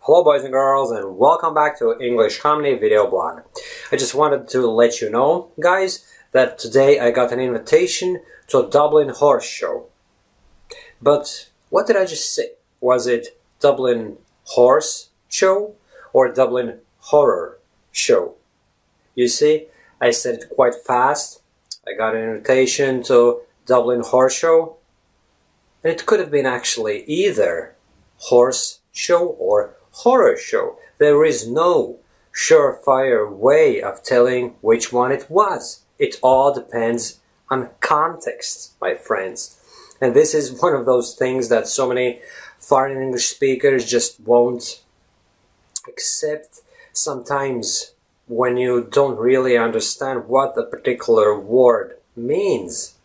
Hello boys and girls, and welcome back to English Harmony video blog. I just wanted to let you know, guys, that today I got an invitation to a Dublin horse show. But what did I just say? Was it Dublin horse show or Dublin horror show? You see, I said it quite fast. I got an invitation to Dublin horse show, and it could have been actually either horse show or horror show. There is no surefire way of telling which one it was. It all depends on context, my friends. And this is one of those things that so many foreign English speakers just won't accept. Sometimes when you don't really understand what a particular word means,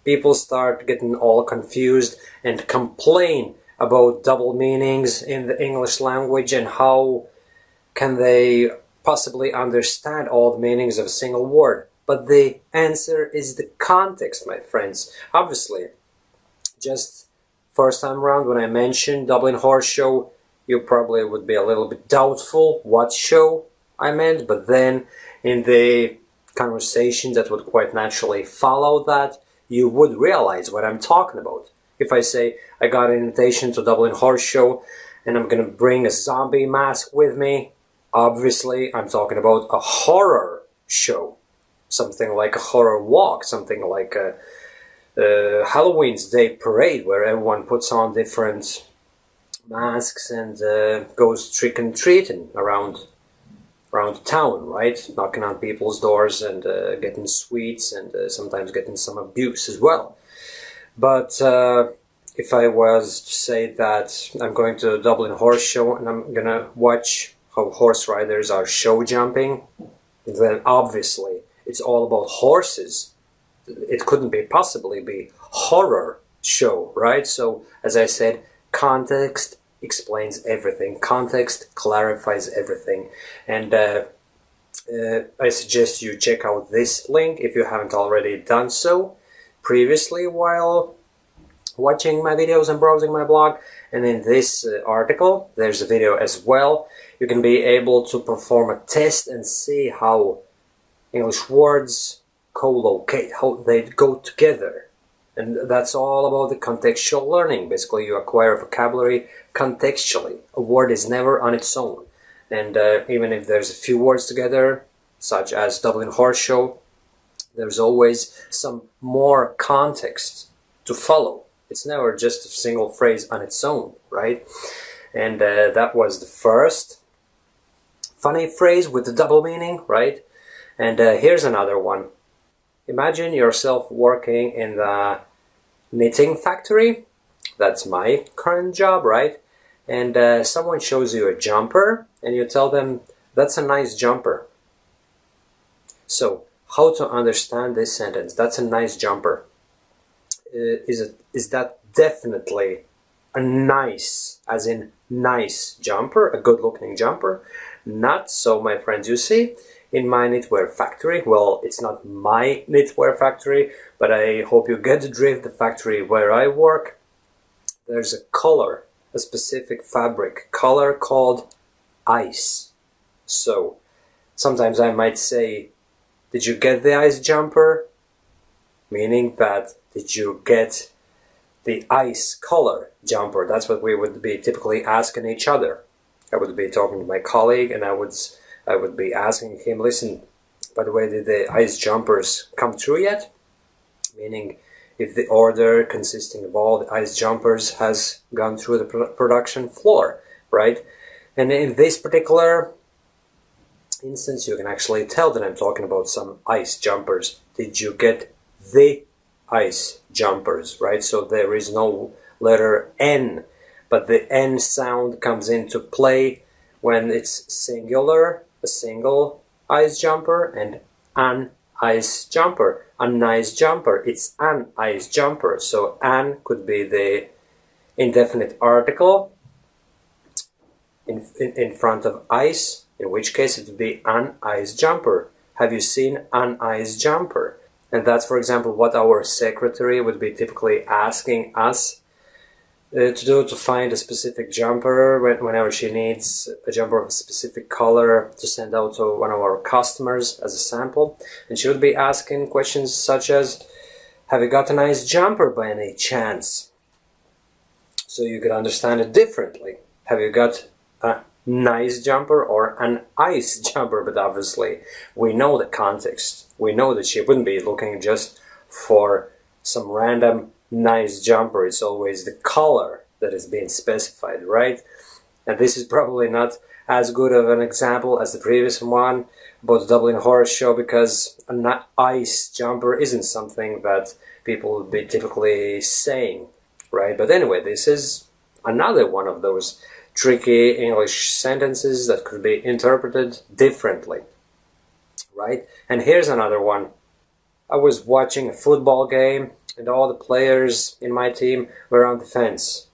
people start getting all confused and complain about double meanings in the English language and how can they possibly understand all the meanings of a single word. But the answer is the context, my friends. Obviously, just first time around when I mentioned Dublin horse show, you probably would be a little bit doubtful what show I meant, but then in the conversation that would quite naturally follow that, you would realize what I'm talking about. If I say I got an invitation to Dublin horse show and I'm gonna bring a zombie mask with me, obviously I'm talking about a horror show. Something like a horror walk, something like a Halloween's Day parade where everyone puts on different masks and goes trick-and-treating around town, right? Knocking on people's doors and getting sweets and sometimes getting some abuse as well. But if I was to say that I'm going to a Dublin horse show and I'm gonna watch how horse riders are show jumping, then obviously it's all about horses. It couldn't possibly be horror show, right? So as I said, context explains everything. Context clarifies everything. And I suggest you check out this link if you haven't already done so previously while watching my videos and browsing my blog. And in this article there's a video as well. You can be able to perform a test and see how English words co-locate, how they go together. And that's all about the contextual learning. Basically, you acquire vocabulary contextually. A word is never on its own. And even if there's a few words together, such as Dublin horse show, there's always some more context to follow. It's never just a single phrase on its own, right? And that was the first funny phrase with the double meaning, right? And here's another one. Imagine yourself working in the knitting factory. That's my current job, right? And someone shows you a jumper and you tell them, that's a nice jumper. So, how to understand this sentence? That's a nice jumper. Is that definitely a nice, as in nice jumper, a good looking jumper? Not so, my friends. You see, in my knitwear factory, well, it's not my knitwear factory, but I hope you get the drift, the factory where I work, there's a color, a specific fabric color called ice. So, sometimes I might say, did you get the ice jumper? Meaning that, did you get the ice color jumper? That's what we would be typically asking each other. I would be talking to my colleague and I would be asking him, listen, by the way, did the ice jumpers come through yet? Meaning, if the order consisting of all the ice jumpers has gone through the production floor, right? And in this particular instance, you can actually tell that I'm talking about some ice jumpers. Did you get the ice jumpers, right? So there is no letter N, but the N sound comes into play when it's singular, a single ice jumper, and an ice jumper. A nice jumper, it's an ice jumper. So an could be the indefinite article in front of ice, in which case it would be an ice jumper. Have you seen an ice jumper? And that's, for example, what our secretary would be typically asking us to find a specific jumper whenever she needs a jumper of a specific color to send out to one of our customers as a sample. And she would be asking questions such as, have you got a nice jumper by any chance? So you could understand it differently. Have you got a nice jumper or an ice jumper? But obviously we know the context. We know that she wouldn't be looking just for some random nice jumper. It's always the color that is being specified, right? And this is probably not as good of an example as the previous one about the Dublin Horse Show, because an ice jumper isn't something that people would be typically saying, right? But anyway, this is another one of those tricky English sentences that could be interpreted differently, right? And here's another one. I was watching a football game and all the players in my team were on the fence.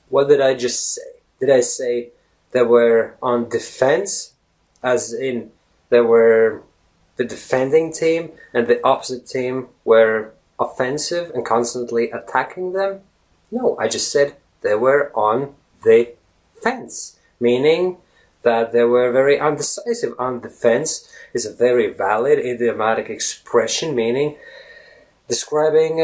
What did I just say? Did I say they were on defense, as in they were the defending team and the opposite team were offensive and constantly attacking them? No, I just said they were on the fence, meaning that they were very undecisive. On the fence is a very valid idiomatic expression, meaning describing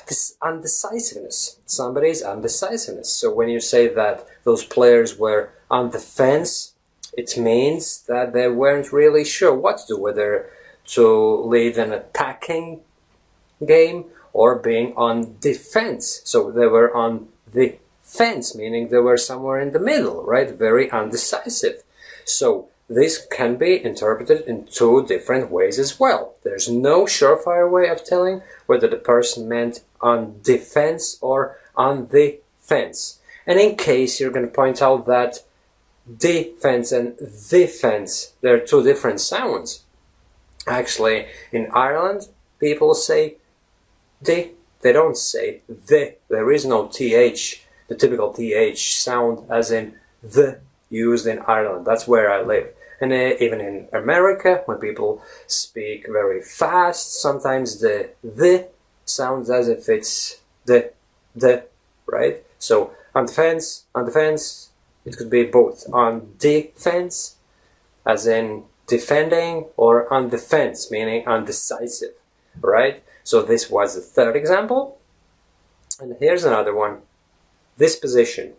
this undecisiveness, somebody's undecisiveness. So when you say that those players were on the fence, it means that they weren't really sure what to do, whether to lead an attacking game or being on defense. So they were on the fence, meaning they were somewhere in the middle, right? Very undecisive. So this can be interpreted in two different ways as well. There's no surefire way of telling whether the person meant on defense or on the fence. And in case you're going to point out that defense and the fence, they're two different sounds. Actually, in Ireland, people say they don't say the. There is no th, the typical th sound as in the used in Ireland. That's where I live. And even in America, when people speak very fast, sometimes the sounds as if it's the, right? So on the fence, it could be both. On defense, as in defending, or on the fence, meaning undecisive, right? So this was the third example. And here's another one. Disposition.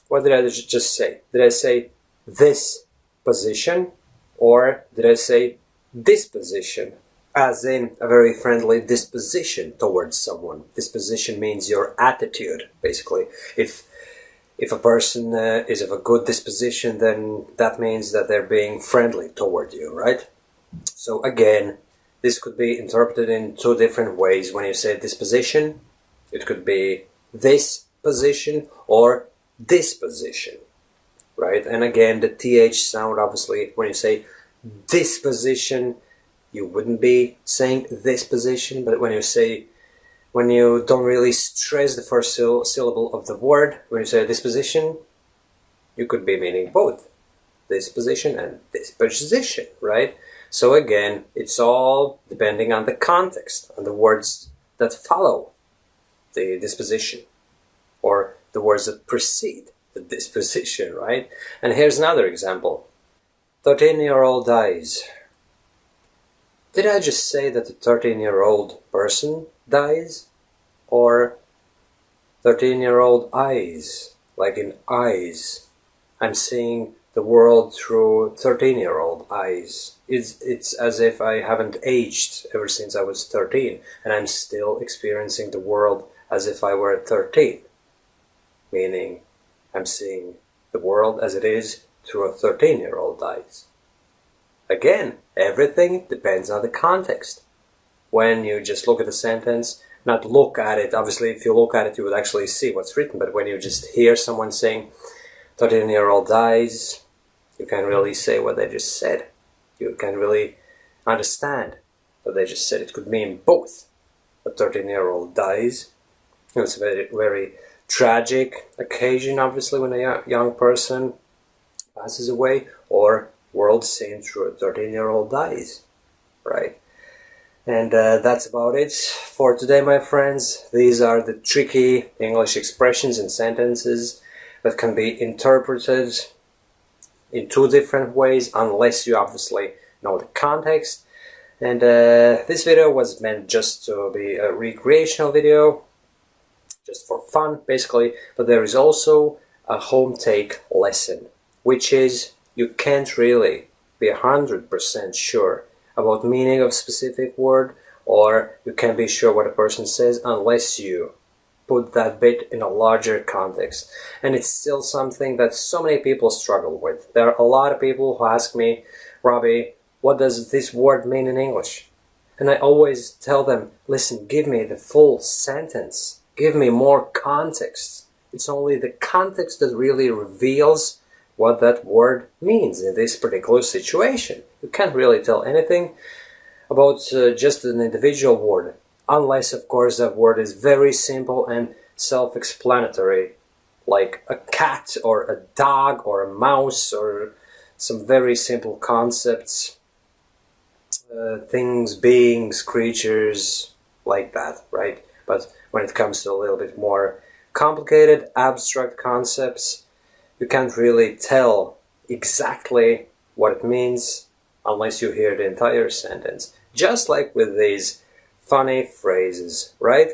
What did I just say? Did I say this position, or did I say disposition, as in a very friendly disposition towards someone? Disposition means your attitude, basically. If a person is of a good disposition, then that means that they're being friendly toward you, right? So again, this could be interpreted in two different ways. When you say disposition, it could be this position or disposition, right? And again, the th sound, obviously, when you say disposition, you wouldn't be saying this position, but when you don't really stress the first syllable of the word, when you say disposition, you could be meaning both this position and this position, right? So again, it's all depending on the context, on the words that follow the disposition, or the words that precede the disposition, right? And here's another example. 13-year-old dies. Did I just say that the 13-year-old person dies? Or 13-year-old eyes, like in eyes? I'm seeing the world through 13-year-old eyes. It's as if I haven't aged ever since I was 13, and I'm still experiencing the world as if I were 13. Meaning, I'm seeing the world as it is through a 13-year-old eyes. Again, everything depends on the context. When you just look at the sentence, not look at it, obviously if you look at it you would actually see what's written, but when you just hear someone saying 13-year-old dies, you can really say what they just said. You can really understand what they just said. It could mean both. A 13-year-old dies. It's a very, very tragic occasion, obviously, when a young person passes away, or world seen through a 13-year-old dies, right? And that's about it for today, my friends. These are the tricky English expressions and sentences that can be interpreted in two different ways, unless you obviously know the context. And this video was meant just to be a recreational video, just for fun, basically. But there is also a home take lesson, which is you can't really be 100% sure about meaning of specific word, or you can't be sure what a person says unless you put that bit in a larger context. And it's still something that so many people struggle with. There are a lot of people who ask me, Robbie, what does this word mean in English? And I always tell them, listen, give me the full sentence. Give me more context. It's only the context that really reveals what that word means in this particular situation. You can't really tell anything about just an individual word, unless, of course, that word is very simple and self-explanatory, like a cat or a dog or a mouse or some very simple concepts, things, beings, creatures, like that, right? But when it comes to a little bit more complicated, abstract concepts, you can't really tell exactly what it means unless you hear the entire sentence. Just like with these funny phrases, right?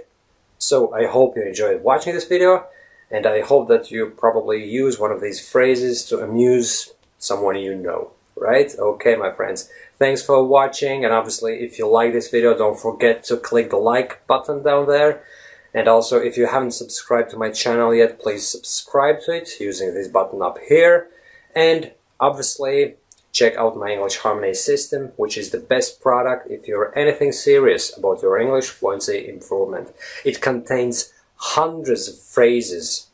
So I hope you enjoyed watching this video, and I hope that you probably use one of these phrases to amuse someone you know, right? Okay, my friends, thanks for watching, and obviously if you like this video, don't forget to click the like button down there. And also, if you haven't subscribed to my channel yet, please subscribe to it using this button up here. And obviously, check out my English Harmony system, which is the best product if you're anything serious about your English fluency improvement. It contains hundreds of phrases,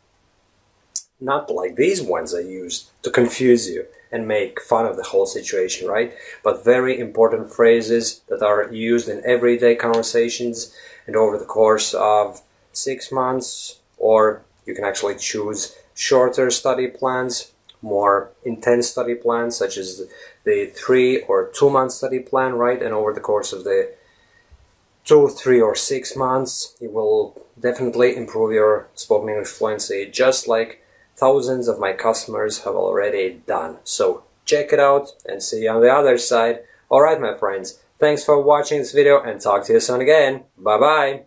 not like these ones I used to confuse you and make fun of the whole situation, right? But very important phrases that are used in everyday conversations and over the course of 6 months, or you can actually choose shorter study plans, more intense study plans, such as the 3 or 2 month study plan, right? And over the course of the 2, 3 or 6 months, it will definitely improve your spoken English fluency, just like thousands of my customers have already done. So check it out and see you on the other side. Alright, my friends, thanks for watching this video and talk to you soon again. Bye bye!